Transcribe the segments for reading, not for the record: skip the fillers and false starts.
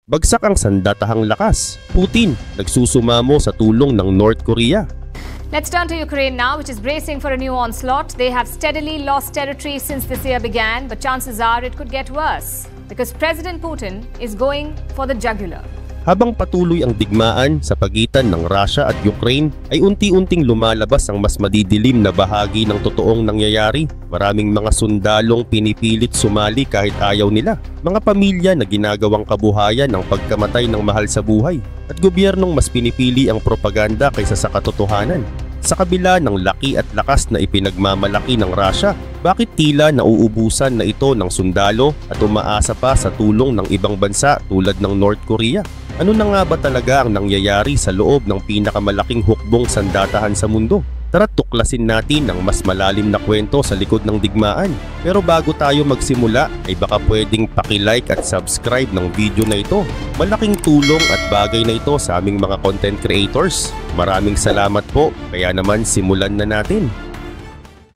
Bagsak ang sandatahang lakas. Putin, nagsusumamo sa tulong ng North Korea. Let's turn to Ukraine now, which is bracing for a new onslaught. They have steadily lost territory since this year began, but chances are it could get worse because President Putin is going for the jugular. Habang patuloy ang digmaan sa pagitan ng Russia at Ukraine, ay unti-unting lumalabas ang mas madidilim na bahagi ng totoong nangyayari. Maraming mga sundalong pinipilit sumali kahit ayaw nila. Mga pamilya na ginagawang kabuhayan ang pagkamatay ng mahal sa buhay. At gobyernong mas pinipili ang propaganda kaysa sa katotohanan. Sa kabila ng laki at lakas na ipinagmamalaki ng Russia, bakit tila nauubusan na ito ng sundalo at umaasa pa sa tulong ng ibang bansa tulad ng North Korea? Ano na nga ba talaga ang nangyayari sa loob ng pinakamalaking hukbong sandatahan sa mundo? Tara't tuklasin natin ang mas malalim na kwento sa likod ng digmaan. Pero bago tayo magsimula ay baka pwedeng paki-like at subscribe ng video na ito. Malaking tulong at bagay na ito sa aming mga content creators. Maraming salamat po, kaya naman simulan na natin.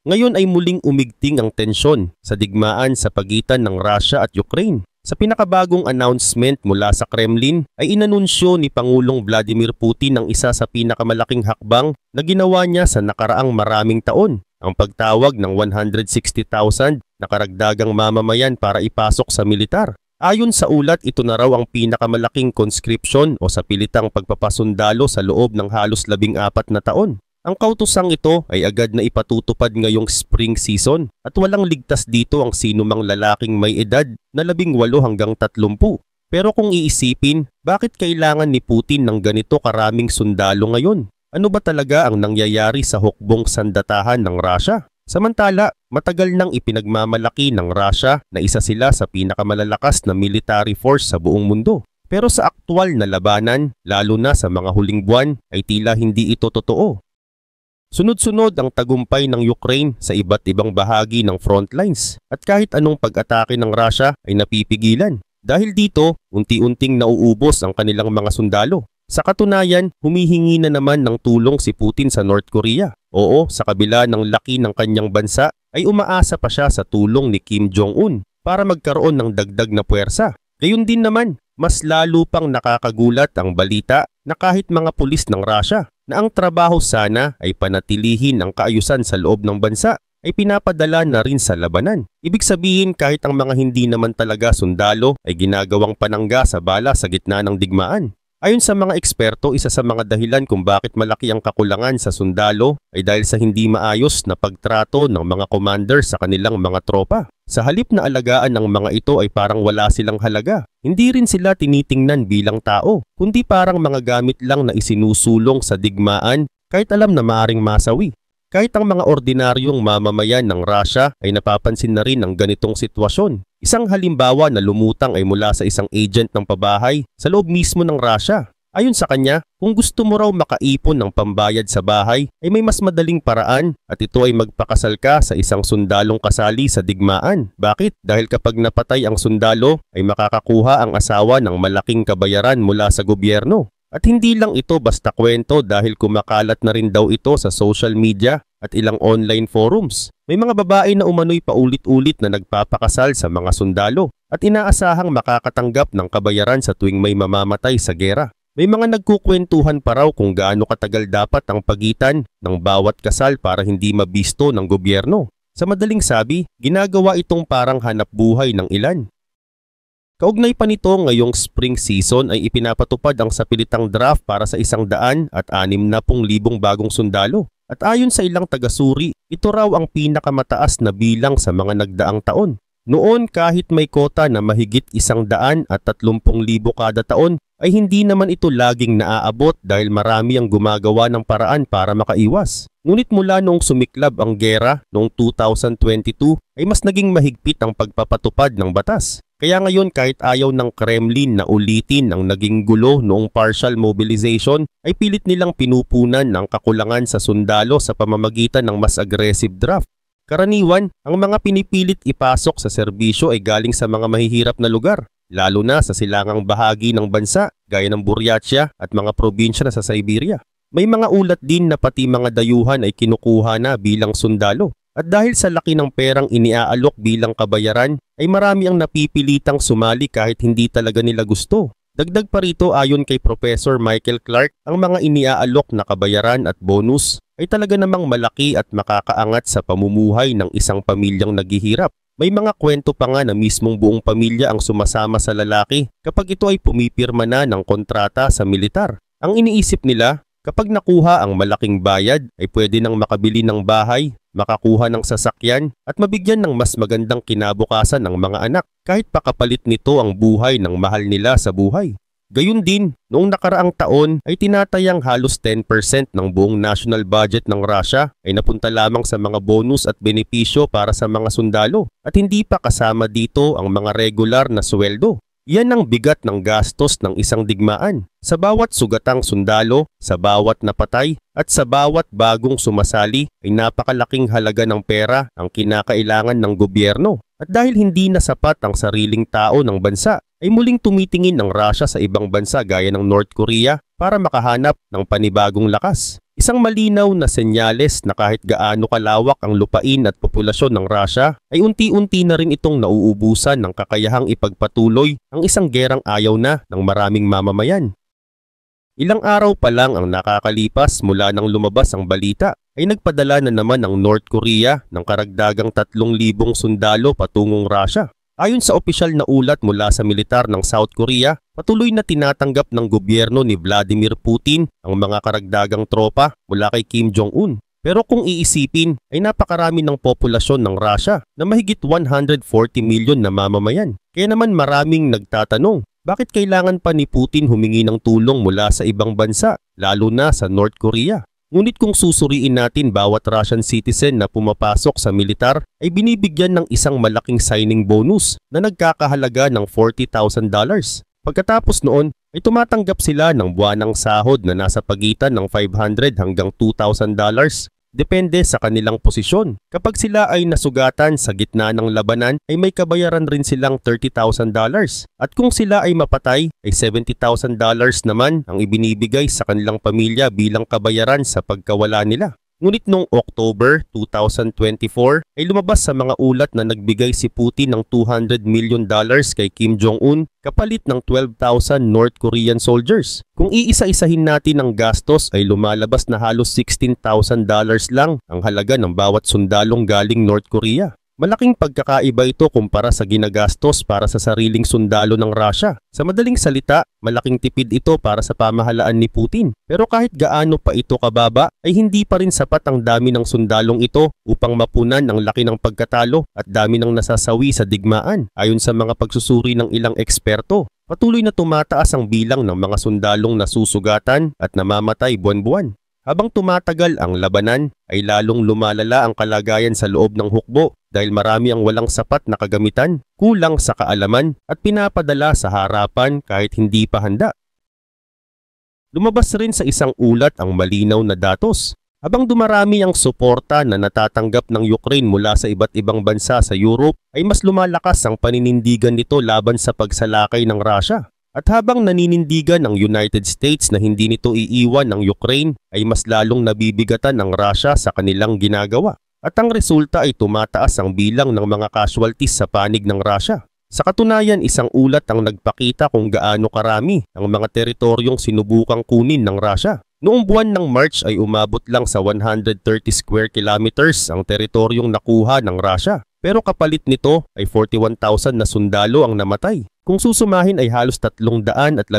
Ngayon ay muling umigting ang tensyon sa digmaan sa pagitan ng Russia at Ukraine. Sa pinakabagong announcement mula sa Kremlin ay inanunsyo ni Pangulong Vladimir Putin ang isa sa pinakamalaking hakbang na ginawa niya sa nakaraang maraming taon, ang pagtawag ng 160,000 na karagdagang mamamayan para ipasok sa militar. Ayon sa ulat, ito na raw ang pinakamalaking conscription o sa pilitang pagpapasundalo sa loob ng halos 14 na taon. Ang kautosang ito ay agad na ipatutupad ngayong spring season at walang ligtas dito ang sinumang lalaking may edad na 18 hanggang 30. Pero kung iisipin, bakit kailangan ni Putin ng ganito karaming sundalo ngayon? Ano ba talaga ang nangyayari sa hukbong sandatahan ng Russia? Samantala, matagal nang ipinagmamalaki ng Russia na isa sila sa pinakamalalakas na military force sa buong mundo. Pero sa aktwal na labanan, lalo na sa mga huling buwan, ay tila hindi ito totoo. Sunod-sunod ang tagumpay ng Ukraine sa iba't ibang bahagi ng front lines at kahit anong pag-atake ng Russia ay napipigilan. Dahil dito, unti-unting nauubos ang kanilang mga sundalo. Sa katunayan, humihingi na naman ng tulong si Putin sa North Korea. Oo, sa kabila ng laki ng kanyang bansa, ay umaasa pa siya sa tulong ni Kim Jong-un para magkaroon ng dagdag na puwersa. Gayun din naman, mas lalo pang nakakagulat ang balita na kahit mga pulis ng Russia na ang trabaho sana ay panatilihin ang kaayusan sa loob ng bansa ay pinapadala na rin sa labanan. Ibig sabihin kahit ang mga hindi naman talaga sundalo ay ginagawang panangga sa bala sa gitna ng digmaan. Ayon sa mga eksperto, isa sa mga dahilan kung bakit malaki ang kakulangan sa sundalo ay dahil sa hindi maayos na pagtrato ng mga commander sa kanilang mga tropa. Sa halip na alagaan ng mga ito ay parang wala silang halaga. Hindi rin sila tinitingnan bilang tao, kundi parang mga gamit lang na isinusulong sa digmaan kahit alam na maaring masawi. Kahit ang mga ordinaryong mamamayan ng Russia ay napapansin na rin ang ganitong sitwasyon. Isang halimbawa na lumutang ay mula sa isang agent ng pabahay sa loob mismo ng Russia. Ayon sa kanya, kung gusto mo raw makaipon ng pambayad sa bahay ay may mas madaling paraan at ito ay magpakasal ka sa isang sundalong kasali sa digmaan. Bakit? Dahil kapag napatay ang sundalo ay makakakuha ang asawa ng malaking kabayaran mula sa gobyerno. At hindi lang ito basta kwento dahil kumakalat na rin daw ito sa social media at ilang online forums. May mga babae na umano'y paulit-ulit na nagpapakasal sa mga sundalo at inaasahang makakatanggap ng kabayaran sa tuwing may mamamatay sa gera. May mga nagkukwentuhan pa raw kung gaano katagal dapat ang pagitan ng bawat kasal para hindi mabisto ng gobyerno. Sa madaling sabi, ginagawa itong parang hanap buhay ng ilan. Kaugnay pa nito, ngayong spring season ay ipinapatupad ang sapilitang draft para sa 160,000 bagong sundalo. At ayon sa ilang tagasuri, ito raw ang pinakamataas na bilang sa mga nagdaang taon. Noon kahit may kota na mahigit 130,000 kada taon, ay hindi naman ito laging naaabot dahil marami ang gumagawa ng paraan para makaiwas. Ngunit mula noong sumiklab ang gera noong 2022 ay mas naging mahigpit ang pagpapatupad ng batas. Kaya ngayon kahit ayaw ng Kremlin na ulitin ang naging gulo noong partial mobilization ay pilit nilang pinupunan ng kakulangan sa sundalo sa pamamagitan ng mas aggressive draft. Karaniwan, ang mga pinipilit ipasok sa serbisyo ay galing sa mga mahihirap na lugar, lalo na sa silangang bahagi ng bansa gaya ng Buryatia at mga probinsya na sa Siberia. May mga ulat din na pati mga dayuhan ay kinukuha na bilang sundalo. At dahil sa laki ng perang iniaalok bilang kabayaran, ay marami ang napipilitang sumali kahit hindi talaga nila gusto. Dagdag pa rito ayon kay Professor Michael Clark, ang mga iniaalok na kabayaran at bonus ay talaga namang malaki at makakaangat sa pamumuhay ng isang pamilyang naghihirap. May mga kwento pa nga na mismong buong pamilya ang sumasama sa lalaki kapag ito ay pumipirma na ng kontrata sa militar. Ang iniisip nila, kapag nakuha ang malaking bayad ay pwede nang makabili ng bahay, makakuha ng sasakyan at mabigyan ng mas magandang kinabukasan ng mga anak kahit pakapalit nito ang buhay ng mahal nila sa buhay. Gayun din, noong nakaraang taon ay tinatayang halos 10% ng buong national budget ng Russia ay napunta lamang sa mga bonus at benepisyo para sa mga sundalo at hindi pa kasama dito ang mga regular na sweldo. Yan ang bigat ng gastos ng isang digmaan. Sa bawat sugatang sundalo, sa bawat napatay at sa bawat bagong sumasali ay napakalaking halaga ng pera ang kinakailangan ng gobyerno. At dahil hindi na sapat ang sariling tao ng bansa, ay muling tumitingin ng Russia sa ibang bansa gaya ng North Korea para makahanap ng panibagong lakas. Isang malinaw na senyales na kahit gaano kalawak ang lupain at populasyon ng Russia ay unti-unti na rin itong nauubusan ng kakayahang ipagpatuloy ang isang gerang ayaw na ng maraming mamamayan. Ilang araw pa lang ang nakakalipas mula nang lumabas ang balita ay nagpadala na naman ang North Korea ng karagdagang 3,000 sundalo patungong Russia. Ayon sa opisyal na ulat mula sa militar ng South Korea, patuloy na tinatanggap ng gobyerno ni Vladimir Putin ang mga karagdagang tropa mula kay Kim Jong-un. Pero kung iisipin ay napakarami ng populasyon ng Russia na mahigit 140 milyon na mamamayan. Kaya naman maraming nagtatanong, bakit kailangan pa ni Putin humingi ng tulong mula sa ibang bansa, lalo na sa North Korea? Ngunit kung susuriin natin bawat Russian citizen na pumapasok sa militar ay binibigyan ng isang malaking signing bonus na nagkakahalaga ng $40,000. Pagkatapos noon ay tumatanggap sila ng buwanang sahod na nasa pagitan ng $500 hanggang $2,000 depende sa kanilang posisyon. Kapag sila ay nasugatan sa gitna ng labanan ay may kabayaran rin silang $30,000 at kung sila ay mapatay ay $70,000 naman ang ibinibigay sa kanilang pamilya bilang kabayaran sa pagkawala nila. Ngunit noong October 2024 ay lumabas sa mga ulat na nagbigay si Putin ng $200 million kay Kim Jong-un kapalit ng 12,000 North Korean soldiers. Kung iisa-isahin natin ang gastos ay lumalabas na halos $16,000 lang ang halaga ng bawat sundalong galing North Korea. Malaking pagkakaiba ito kumpara sa ginagastos para sa sariling sundalo ng Russia. Sa madaling salita, malaking tipid ito para sa pamahalaan ni Putin. Pero kahit gaano pa ito kababa, ay hindi pa rin sapat ang dami ng sundalong ito upang mapunan ang laki ng pagkatalo at dami ng nasasawi sa digmaan. Ayon sa mga pagsusuri ng ilang eksperto, patuloy na tumataas ang bilang ng mga sundalong nasusugatan at namamatay buwan-buwan. Habang tumatagal ang labanan, ay lalong lumalala ang kalagayan sa loob ng hukbo dahil marami ang walang sapat na kagamitan, kulang sa kaalaman at pinapadala sa harapan kahit hindi pa handa. Lumabas rin sa isang ulat ang malinaw na datos. Habang dumarami ang suporta na natatanggap ng Ukraine mula sa iba't ibang bansa sa Europe, ay mas lumalakas ang paninindigan nito laban sa pagsalakay ng Russia. At habang naninindigan ang United States na hindi nito iiwan ng Ukraine, ay mas lalong nabibigatan ang Russia sa kanilang ginagawa. At ang resulta ay tumataas ang bilang ng mga casualties sa panig ng Russia. Sa katunayan, isang ulat ang nagpakita kung gaano karami ang mga teritoryong sinubukang kunin ng Russia. Noong buwan ng March ay umabot lang sa 130 square kilometers ang teritoryong nakuha ng Russia. Pero kapalit nito ay 41,000 na sundalo ang namatay. Kung susumahin ay halos 315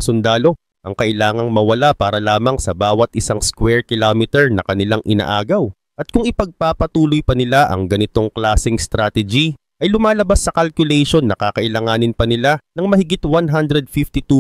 sundalo ang kailangang mawala para lamang sa bawat isang square kilometer na kanilang inaagaw. At kung ipagpapatuloy pa nila ang ganitong klaseng strategy, ay lumalabas sa calculation na kakailanganin pa nila ng mahigit 152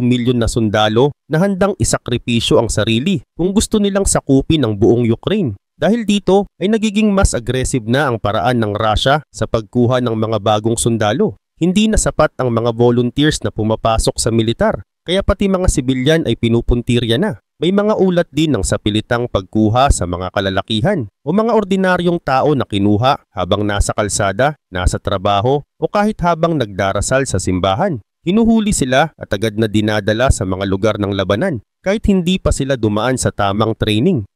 milyon na sundalo na handang isakripisyo ang sarili kung gusto nilang sakupin ang buong Ukraine. Dahil dito ay nagiging mas aggressive na ang paraan ng Russia sa pagkuha ng mga bagong sundalo. Hindi na sapat ang mga volunteers na pumapasok sa militar, kaya pati mga sibilyan ay pinupuntirya na. May mga ulat din ng sapilitang pagkuha sa mga kalalakihan o mga ordinaryong tao na kinuha habang nasa kalsada, nasa trabaho o kahit habang nagdarasal sa simbahan. Hinuhuli sila at agad na dinadala sa mga lugar ng labanan kahit hindi pa sila dumaan sa tamang training.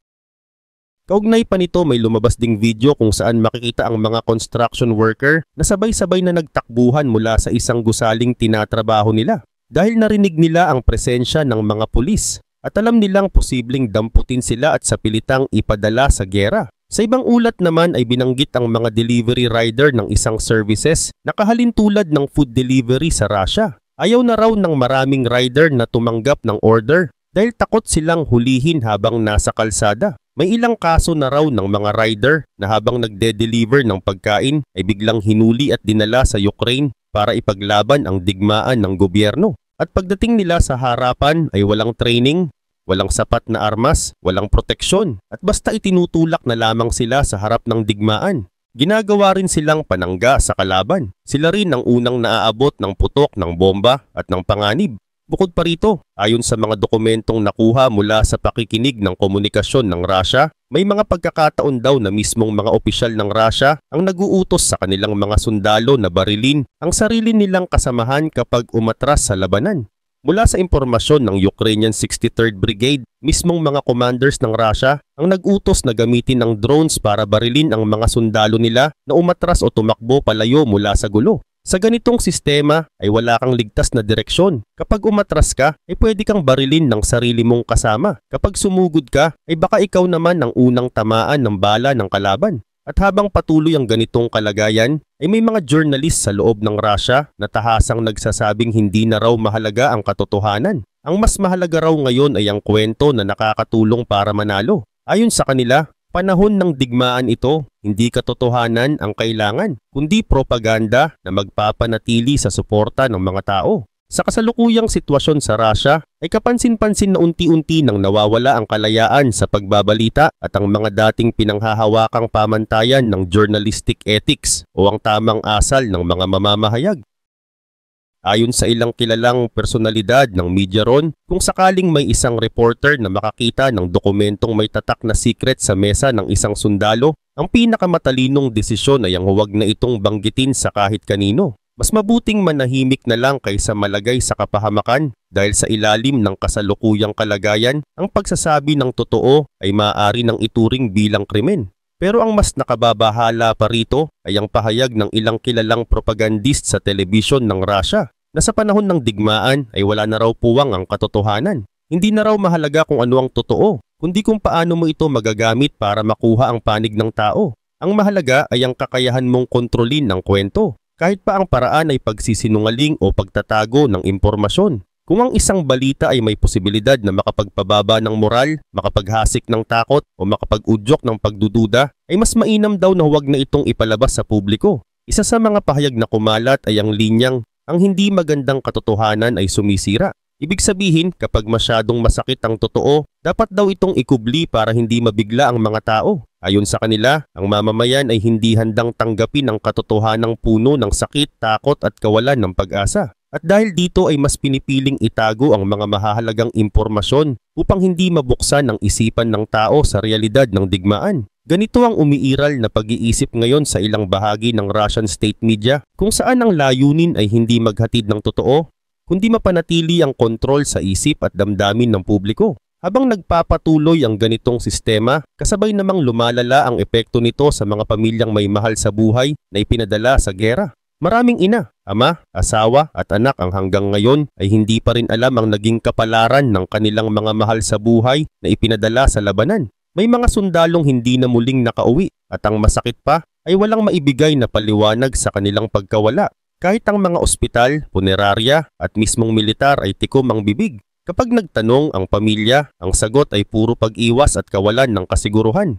Kaugnay pa nito may lumabas ding video kung saan makikita ang mga construction worker na sabay-sabay na nagtakbuhan mula sa isang gusaling tinatrabaho nila. dahil narinig nila ang presensya ng mga pulis at alam nilang posibleng damputin sila at sapilitang ipadala sa giyera. Sa ibang ulat naman ay binanggit ang mga delivery rider ng isang services na kahalintulad ng food delivery sa Russia. Ayaw na raw ng maraming rider na tumanggap ng order dahil takot silang hulihin habang nasa kalsada. May ilang kaso na raw ng mga rider na habang nagde-deliver ng pagkain ay biglang hinuli at dinala sa Ukraine para ipaglaban ang digmaan ng gobyerno. At pagdating nila sa harapan ay walang training, walang sapat na armas, walang proteksyon at basta itinutulak na lamang sila sa harap ng digmaan. Ginagawa rin silang panangga sa kalaban. Sila rin ang unang naaabot ng putok ng bomba at ng panganib. Bukod pa rito, ayon sa mga dokumentong nakuha mula sa pakikinig ng komunikasyon ng Russia, may mga pagkakataon daw na mismong mga opisyal ng Russia ang naguutos sa kanilang mga sundalo na barilin ang sarili nilang kasamahan kapag umatras sa labanan. Mula sa impormasyon ng Ukrainian 63rd Brigade, mismong mga commanders ng Russia ang nag-utos na gamitin ng drones para barilin ang mga sundalo nila na umatras o tumakbo palayo mula sa gulo. Sa ganitong sistema ay wala kang ligtas na direksyon. Kapag umatras ka ay pwede kang barilin ng sarili mong kasama. Kapag sumugod ka ay baka ikaw naman ang unang tamaan ng bala ng kalaban. At habang patuloy ang ganitong kalagayan ay may mga journalist sa loob ng Russia na tahasang nagsasabing hindi na raw mahalaga ang katotohanan. Ang mas mahalaga raw ngayon ay ang kwento na nakakatulong para manalo. Ayon sa kanila, panahon ng digmaan ito, hindi katotohanan ang kailangan, kundi propaganda na magpapanatili sa suporta ng mga tao. Sa kasalukuyang sitwasyon sa Russia ay kapansin-pansin na unti-unti nang nawawala ang kalayaan sa pagbabalita at ang mga dating pinanghahawakang pamantayan ng journalistic ethics o ang tamang asal ng mga mamamahayag. Ayon sa ilang kilalang personalidad ng media ron, kung sakaling may isang reporter na makakita ng dokumentong may tatak na secret sa mesa ng isang sundalo, ang pinakamatalinong desisyon ay ang huwag na itong banggitin sa kahit kanino. Mas mabuting manahimik na lang kaysa malagay sa kapahamakan dahil sa ilalim ng kasalukuyang kalagayan, ang pagsasabi ng totoo ay maaari nang ituring bilang krimen. Pero ang mas nakababahala pa rito ay ang pahayag ng ilang kilalang propagandist sa telebisyon ng Russia na sa panahon ng digmaan ay wala na raw puwang ang katotohanan. Hindi na raw mahalaga kung ano ang totoo, kundi kung paano mo ito magagamit para makuha ang panig ng tao. Ang mahalaga ay ang kakayahan mong kontrolin ng kwento. Kahit pa ang paraan ay pagsisinungaling o pagtatago ng impormasyon. Kung ang isang balita ay may posibilidad na makapagpababa ng moral, makapaghasik ng takot o makapag-udyok ng pagdududa, ay mas mainam daw na huwag na itong ipalabas sa publiko. Isa sa mga pahayag na kumalat ay ang linyang, ang hindi magandang katotohanan ay sumisira. Ibig sabihin, kapag masyadong masakit ang totoo, dapat daw itong ikubli para hindi mabigla ang mga tao. Ayon sa kanila, ang mamamayan ay hindi handang tanggapin ang katotohanang puno ng sakit, takot at kawalan ng pag-asa. At dahil dito ay mas pinipiling itago ang mga mahahalagang impormasyon upang hindi mabuksan ang isipan ng tao sa realidad ng digmaan. Ganito ang umiiral na pag-iisip ngayon sa ilang bahagi ng Russian state media kung saan ang layunin ay hindi maghatid ng totoo, kundi mapanatili ang kontrol sa isip at damdamin ng publiko. Habang nagpapatuloy ang ganitong sistema, kasabay namang lumalala ang epekto nito sa mga pamilyang may mahal sa buhay na ipinadala sa giyera. Maraming ina, ama, asawa at anak ang hanggang ngayon ay hindi pa rin alam ang naging kapalaran ng kanilang mga mahal sa buhay na ipinadala sa labanan. May mga sundalong hindi na muling nakauwi at ang masakit pa ay walang maibigay na paliwanag sa kanilang pagkawala. Kahit ang mga ospital, punerarya at mismong militar ay tikom ang bibig. Kapag nagtanong ang pamilya, ang sagot ay puro pag-iwas at kawalan ng kasiguruhan.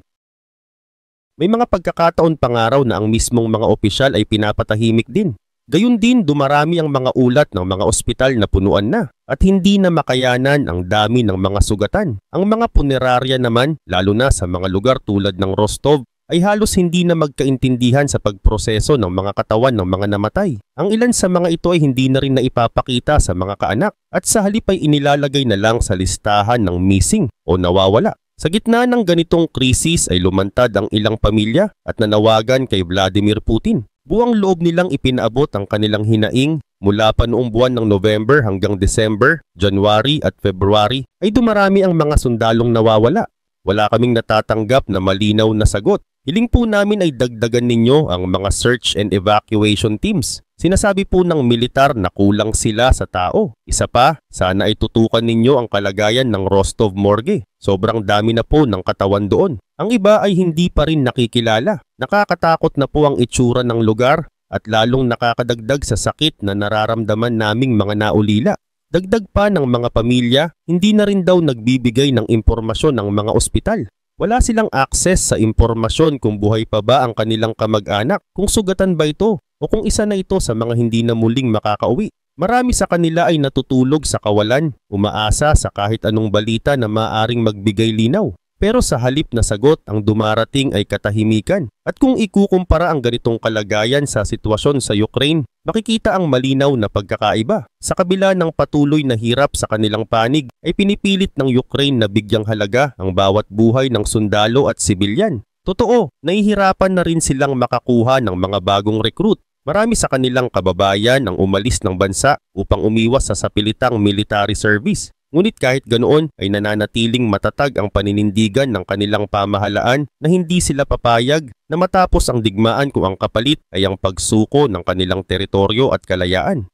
May mga pagkakataon pa nga raw na ang mismong mga opisyal ay pinapatahimik din. Gayun din dumarami ang mga ulat ng mga ospital na punuan na at hindi na makayanan ang dami ng mga sugatan. Ang mga punerarya naman, lalo na sa mga lugar tulad ng Rostov, ay halos hindi na magkaintindihan sa pagproseso ng mga katawan ng mga namatay. Ang ilan sa mga ito ay hindi na rin naipapakita sa mga kaanak at sa halip ay inilalagay na lang sa listahan ng missing o nawawala. Sa gitna ng ganitong krisis ay lumantad ang ilang pamilya at nanawagan kay Vladimir Putin. Buwang loob nilang ipinaabot ang kanilang hinaing mula pa noong buwan ng November hanggang December, January at February ay dumarami ang mga sundalong nawawala. Wala kaming natatanggap na malinaw na sagot. Hiling po namin ay dagdagan ninyo ang mga search and evacuation teams. Sinasabi po ng militar na kulang sila sa tao. Isa pa, sana ay tutukan ninyo ang kalagayan ng Rostov Morgue. Sobrang dami na po ng katawan doon. Ang iba ay hindi pa rin nakikilala. Nakakatakot na po ang itsura ng lugar at lalong nakakadagdag sa sakit na nararamdaman naming mga naulila. Dagdag pa ng mga pamilya, hindi na rin daw nagbibigay ng impormasyon ng mga ospital. Wala silang access sa impormasyon kung buhay pa ba ang kanilang kamag-anak, kung sugatan ba ito, o kung isa na ito sa mga hindi na muling makakauwi. Marami sa kanila ay natutulog sa kawalan, umaasa sa kahit anong balita na maaring magbigay linaw. Pero sa halip na sagot, ang dumarating ay katahimikan. At kung ikukumpara ang ganitong kalagayan sa sitwasyon sa Ukraine, makikita ang malinaw na pagkakaiba. Sa kabila ng patuloy na hirap sa kanilang panig, ay pinipilit ng Ukraine na bigyang halaga ang bawat buhay ng sundalo at sibilyan. Totoo, nahihirapan na rin silang makakuha ng mga bagong recruit. Marami sa kanilang kababayan ang umalis ng bansa upang umiwas sa sapilitang military service. Ngunit kahit ganoon ay nananatiling matatag ang paninindigan ng kanilang pamahalaan na hindi sila papayag na matapos ang digmaan kung ang kapalit ay ang pagsuko ng kanilang teritoryo at kalayaan.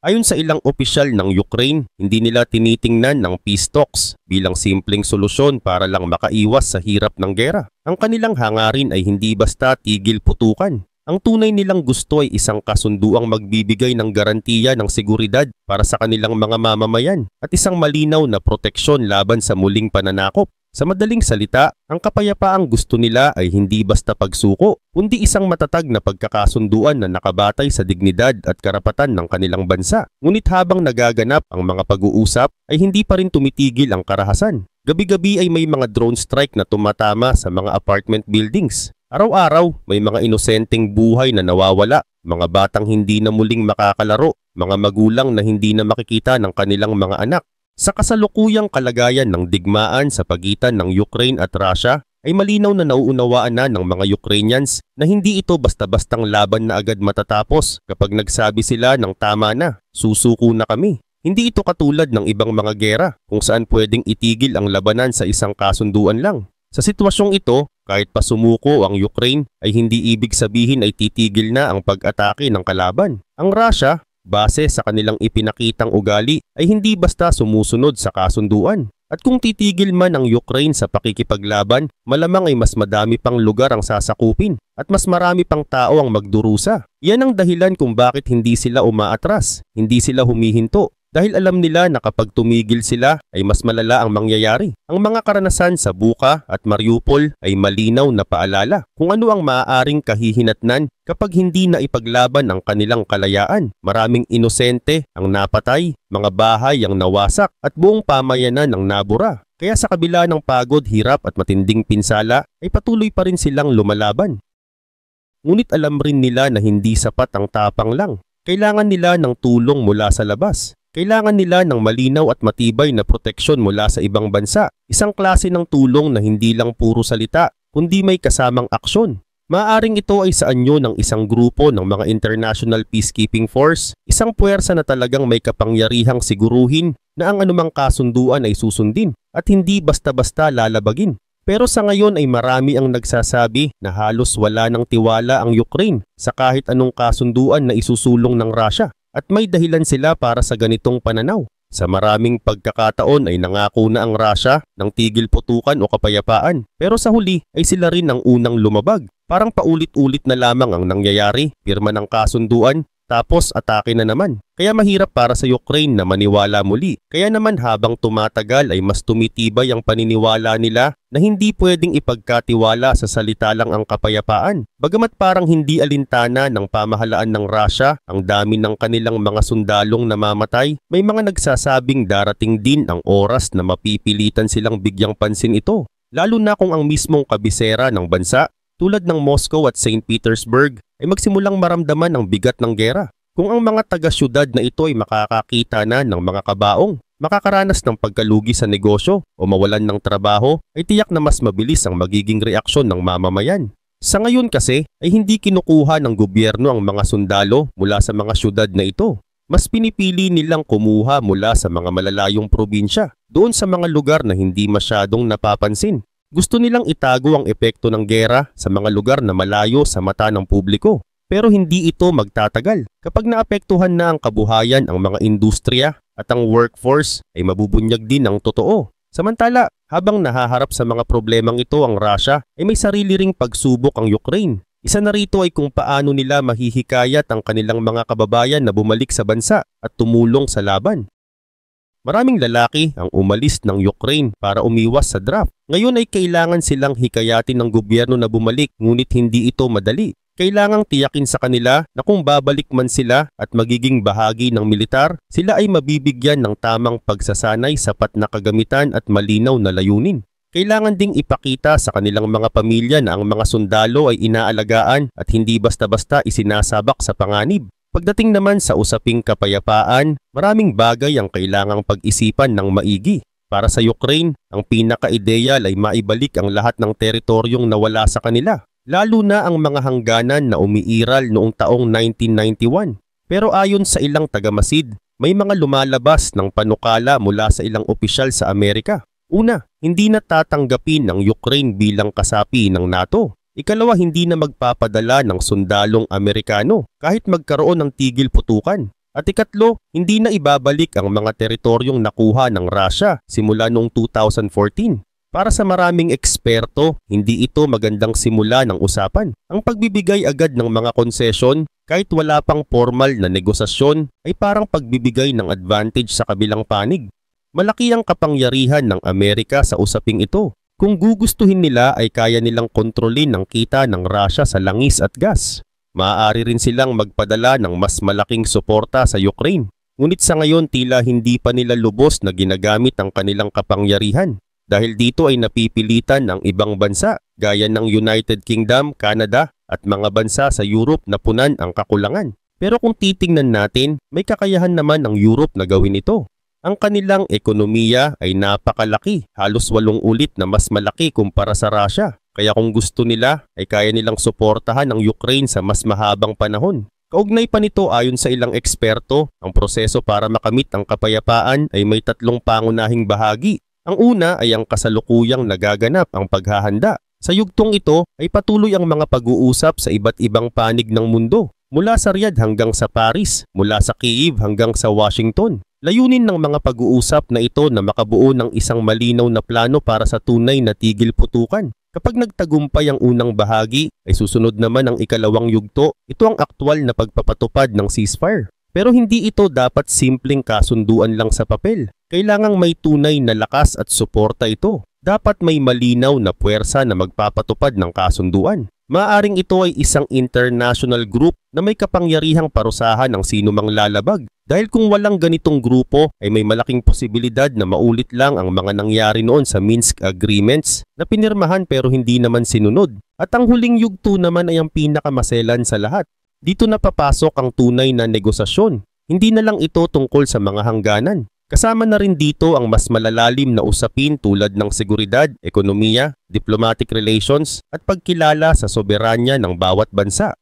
Ayon sa ilang opisyal ng Ukraine, hindi nila tinitingnan ng peace talks bilang simpleng solusyon para lang makaiwas sa hirap ng gera. Ang kanilang hangarin ay hindi basta tigil putukan. Ang tunay nilang gusto ay isang kasunduang magbibigay ng garantiya ng seguridad para sa kanilang mga mamamayan at isang malinaw na proteksyon laban sa muling pananakop. Sa madaling salita, ang kapayapaang gusto nila ay hindi basta pagsuko, kundi isang matatag na pagkakasunduan na nakabatay sa dignidad at karapatan ng kanilang bansa. Ngunit habang nagaganap ang mga pag-uusap, ay hindi pa rin tumitigil ang karahasan. Gabi-gabi ay may mga drone strike na tumatama sa mga apartment buildings. Araw-araw, may mga inosenteng buhay na nawawala, mga batang hindi na muling makakalaro, mga magulang na hindi na makikita ng kanilang mga anak. Sa kasalukuyang kalagayan ng digmaan sa pagitan ng Ukraine at Russia, ay malinaw na nauunawaan na ng mga Ukrainians na hindi ito basta-bastang laban na agad matatapos kapag nagsabi sila ng tama na, susuko na kami. Hindi ito katulad ng ibang mga gera kung saan pwedeng itigil ang labanan sa isang kasunduan lang. Sa sitwasyong ito, kahit pa sumuko ang Ukraine ay hindi ibig sabihin ay titigil na ang pag-atake ng kalaban. Ang Russia, base sa kanilang ipinakitang ugali, ay hindi basta sumusunod sa kasunduan. At kung titigil man ang Ukraine sa pakikipaglaban, malamang ay mas madami pang lugar ang sasakupin at mas marami pang tao ang magdurusa. Yan ang dahilan kung bakit hindi sila umaatras, hindi sila humihinto. Dahil alam nila na kapag tumigil sila ay mas malala ang mangyayari. Ang mga karanasan sa Bucha at Mariupol ay malinaw na paalala kung ano ang maaaring kahihinatnan kapag hindi na ipaglaban ang kanilang kalayaan. Maraming inosente ang napatay, mga bahay ang nawasak at buong pamayanan ang nabura. Kaya sa kabila ng pagod, hirap at matinding pinsala ay patuloy pa rin silang lumalaban. Ngunit alam rin nila na hindi sapat ang tapang lang. Kailangan nila ng tulong mula sa labas. Kailangan nila ng malinaw at matibay na proteksyon mula sa ibang bansa. Isang klase ng tulong na hindi lang puro salita, kundi may kasamang aksyon. Maaaring ito ay sa anyo ng isang grupo ng mga International Peacekeeping Force, isang puwersa na talagang may kapangyarihang siguruhin na ang anumang kasunduan ay susundin at hindi basta-basta lalabagin. Pero sa ngayon ay marami ang nagsasabi na halos wala ng tiwala ang Ukraine sa kahit anong kasunduan na isusulong ng Russia. At may dahilan sila para sa ganitong pananaw. Sa maraming pagkakataon ay nangako na ang Russia ng tigil putukan o kapayapaan. Pero sa huli ay sila rin ang unang lumabag. Parang paulit-ulit na lamang ang nangyayari, pirma ng kasunduan, tapos atake na naman. Kaya mahirap para sa Ukraine na maniwala muli. Kaya naman habang tumatagal ay mas tumitibay ang paniniwala nila na hindi pwedeng ipagkatiwala sa salita lang ang kapayapaan. Bagamat parang hindi alintana ng pamahalaan ng Russia ang dami ng kanilang mga sundalong namamatay, may mga nagsasabing darating din ang oras na mapipilitan silang bigyang pansin ito. Lalo na kung ang mismong kabisera ng bansa, tulad ng Moscow at St. Petersburg, ay magsimulang maramdaman ang bigat ng gera. Kung ang mga taga-syudad na ito ay makakakita na ng mga kabaong, makakaranas ng pagkalugi sa negosyo o mawalan ng trabaho, ay tiyak na mas mabilis ang magiging reaksyon ng mamamayan. Sa ngayon kasi ay hindi kinukuha ng gobyerno ang mga sundalo mula sa mga syudad na ito. Mas pinipili nilang kumuha mula sa mga malalayong probinsya, doon sa mga lugar na hindi masyadong napapansin. Gusto nilang itago ang epekto ng gera sa mga lugar na malayo sa mata ng publiko. Pero hindi ito magtatagal. Kapag naapektuhan na ang kabuhayan, ang mga industriya at ang workforce ay mabubunyag din ang totoo. Samantala, habang nahaharap sa mga problemang ito ang Russia, ay may sarili ring pagsubok ang Ukraine. Isa na rito ay kung paano nila mahihikayat ang kanilang mga kababayan na bumalik sa bansa at tumulong sa laban. Maraming lalaki ang umalis ng Ukraine para umiwas sa draft. Ngayon ay kailangan silang hikayatin ng gobyerno na bumalik, ngunit hindi ito madali. Kailangang tiyakin sa kanila na kung babalik man sila at magiging bahagi ng militar, sila ay mabibigyan ng tamang pagsasanay, sapat na kagamitan at malinaw na layunin. Kailangan ding ipakita sa kanilang mga pamilya na ang mga sundalo ay inaalagaan at hindi basta-basta isinasabak sa panganib. Pagdating naman sa usaping kapayapaan, maraming bagay ang kailangang pag-isipan ng maigi. Para sa Ukraine, ang pinaka-ideal ay maibalik ang lahat ng teritoryong nawala sa kanila, lalo na ang mga hangganan na umiiral noong taong 1991. Pero ayon sa ilang tagamasid, may mga lumalabas ng panukala mula sa ilang opisyal sa Amerika. Una, hindi na tatanggapin ang Ukraine bilang kasapi ng NATO. Ikalawa, hindi na magpapadala ng sundalong Amerikano kahit magkaroon ng tigil putukan. At ikatlo, hindi na ibabalik ang mga teritoryong nakuha ng Russia simula noong 2014. Para sa maraming eksperto, hindi ito magandang simula ng usapan. Ang pagbibigay agad ng mga konsesyon kahit wala pang formal na negosasyon ay parang pagbibigay ng advantage sa kabilang panig. Malaki ang kapangyarihan ng Amerika sa usaping ito. Kung gugustuhin nila ay kaya nilang kontrolin ang kita ng Russia sa langis at gas. Maaari rin silang magpadala ng mas malaking suporta sa Ukraine. Ngunit sa ngayon tila hindi pa nila lubos na ginagamit ang kanilang kapangyarihan. Dahil dito ay napipilitan ang ibang bansa gaya ng United Kingdom, Canada at mga bansa sa Europe na punan ang kakulangan. Pero kung titingnan natin, may kakayahan naman ang Europe na gawin ito. Ang kanilang ekonomiya ay napakalaki, halos 8 ulit na mas malaki kumpara sa Russia. Kaya kung gusto nila ay kaya nilang suportahan ang Ukraine sa mas mahabang panahon. Kaugnay pa nito ayon sa ilang eksperto, ang proseso para makamit ang kapayapaan ay may 3 pangunahing bahagi. Ang una ay ang kasalukuyang nagaganap ang paghahanda. Sa yugtong ito ay patuloy ang mga pag-uusap sa iba't ibang panig ng mundo. Mula sa Riyadh hanggang sa Paris, mula sa Kyiv hanggang sa Washington. Layunin ng mga pag-uusap na ito na makabuo ng isang malinaw na plano para sa tunay na tigil putukan. Kapag nagtagumpay ang unang bahagi, ay susunod naman ang ikalawang yugto. Ito ang aktwal na pagpapatupad ng ceasefire. Pero hindi ito dapat simpleng kasunduan lang sa papel. Kailangang may tunay na lakas at suporta ito. Dapat may malinaw na puwersa na magpapatupad ng kasunduan. Maaring ito ay isang international group na may kapangyarihang parusahan ng sinumang lalabag. Dahil kung walang ganitong grupo ay may malaking posibilidad na maulit lang ang mga nangyari noon sa Minsk Agreements na pinirmahan pero hindi naman sinunod. At ang huling yugto naman ay ang pinakamaselan sa lahat. Dito na papasok ang tunay na negosasyon. Hindi na lang ito tungkol sa mga hangganan. Kasama na rin dito ang mas malalalim na usapin tulad ng seguridad, ekonomiya, diplomatic relations at pagkilala sa soberanya ng bawat bansa.